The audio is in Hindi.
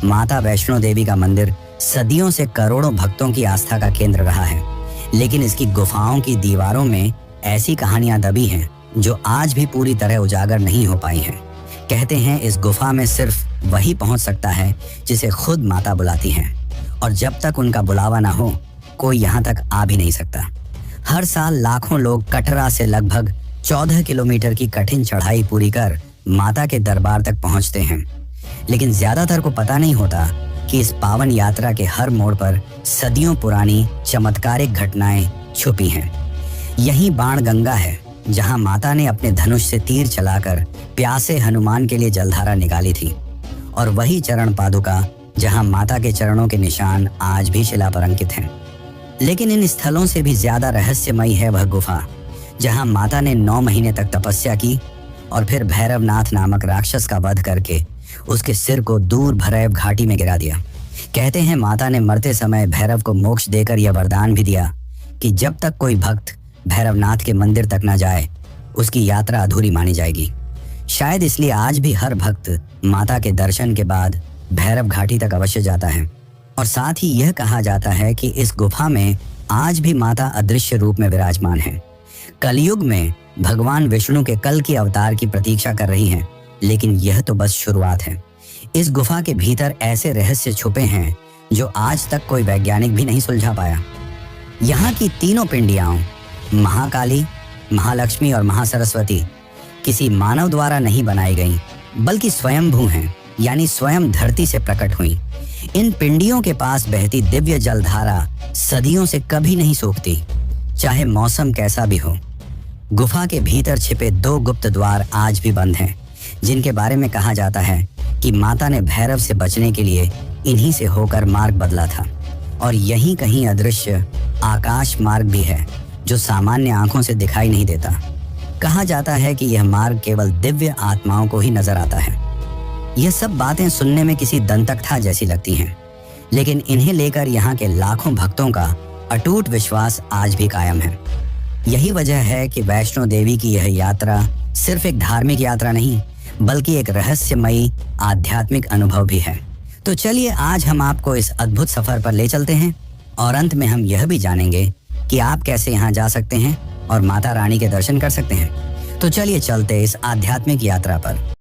माता वैष्णो देवी का मंदिर सदियों से करोड़ों भक्तों की आस्था का केंद्र रहा है, लेकिन इसकी गुफाओं की दीवारों में ऐसी कहानियां दबी हैं जो आज भी पूरी तरह उजागर नहीं हो पाई हैं। कहते हैं इस गुफा में सिर्फ वही पहुंच सकता है जिसे खुद माता बुलाती हैं, और जब तक उनका बुलावा ना हो कोई यहाँ तक आ भी नहीं सकता। हर साल लाखों लोग कटरा से लगभग 14 किलोमीटर की कठिन चढ़ाई पूरी कर माता के दरबार तक पहुंचते हैं, लेकिन ज्यादातर को पता नहीं होता कि इस पावन यात्रा के हर मोड़ पर सदियों पुरानी चमत्कारिक घटनाएं छुपी हैं। यही बाण गंगा है जहां माता ने अपने धनुष से तीर चलाकर प्यासे हनुमान के लिए जलधारा निकाली थी, और वही चरण पादुका जहां माता के चरणों के निशान आज भी शिला पर अंकित हैं। लेकिन इन स्थलों से भी ज्यादा रहस्यमयी है वह गुफा जहां माता ने 9 महीने तक तपस्या की और फिर भैरवनाथ नामक राक्षस का वध करके उसके सिर को दूर भैरव घाटी में गिरा दिया। कहते हैं माता ने मरते समय भैरव को मोक्ष देकर यह वरदान भी दिया कि जब तक कोई भक्त भैरवनाथ के मंदिर तक न जाए उसकी यात्रा अधूरी मानी जाएगी। शायद इसलिए आज भी हर भक्त माता के दर्शन के बाद भैरव घाटी तक अवश्य जाता है। और साथ ही यह कहा जाता है कि इस गुफा में आज भी माता अदृश्य रूप में विराजमान है। कलयुग में भगवान विष्णु के कल की अवतार की प्रतीक्षा कर रही हैं, लेकिन यह तो बस शुरुआत है। इस गुफा के भीतर ऐसे रहस्य छुपे हैं जो आज तक कोई वैज्ञानिक भी नहीं सुलझा पाया। यहाँ की तीनों पिंडियां महाकाली, महालक्ष्मी और महासरस्वती किसी मानव द्वारा नहीं बनाई गई, बल्कि स्वयंभू हैं, यानी स्वयं धरती से प्रकट हुई। इन पिंडियों के पास बहती दिव्य जलधारा सदियों से कभी नहीं सूखती, चाहे मौसम कैसा भी हो। गुफा के भीतर छिपे 2 गुप्त द्वार आज भी बंद हैं, जिनके बारे में कहा जाता है कि माता ने भैरव से बचने के लिए इन्हीं से होकर मार्ग बदला था। और यहीं कहीं अदृश्य आकाश मार्ग भी है जो सामान्य आंखों से दिखाई नहीं देता। कहा जाता है कि यह मार्ग केवल दिव्य आत्माओं को ही नजर आता है। यह सब बातें सुनने में किसी दंतकथा जैसी लगती हैं, लेकिन इन्हें लेकर यहाँ के लाखों भक्तों का अटूट विश्वास आज भी कायम है। यही वजह है कि वैष्णो देवी की यह यात्रा सिर्फ एक धार्मिक यात्रा नहीं, बल्कि एक रहस्यमयी आध्यात्मिक अनुभव भी है। तो चलिए आज हम आपको इस अद्भुत सफर पर ले चलते हैं, और अंत में हम यह भी जानेंगे कि आप कैसे यहाँ जा सकते हैं और माता रानी के दर्शन कर सकते हैं। तो चलिए चलते इस आध्यात्मिक यात्रा पर।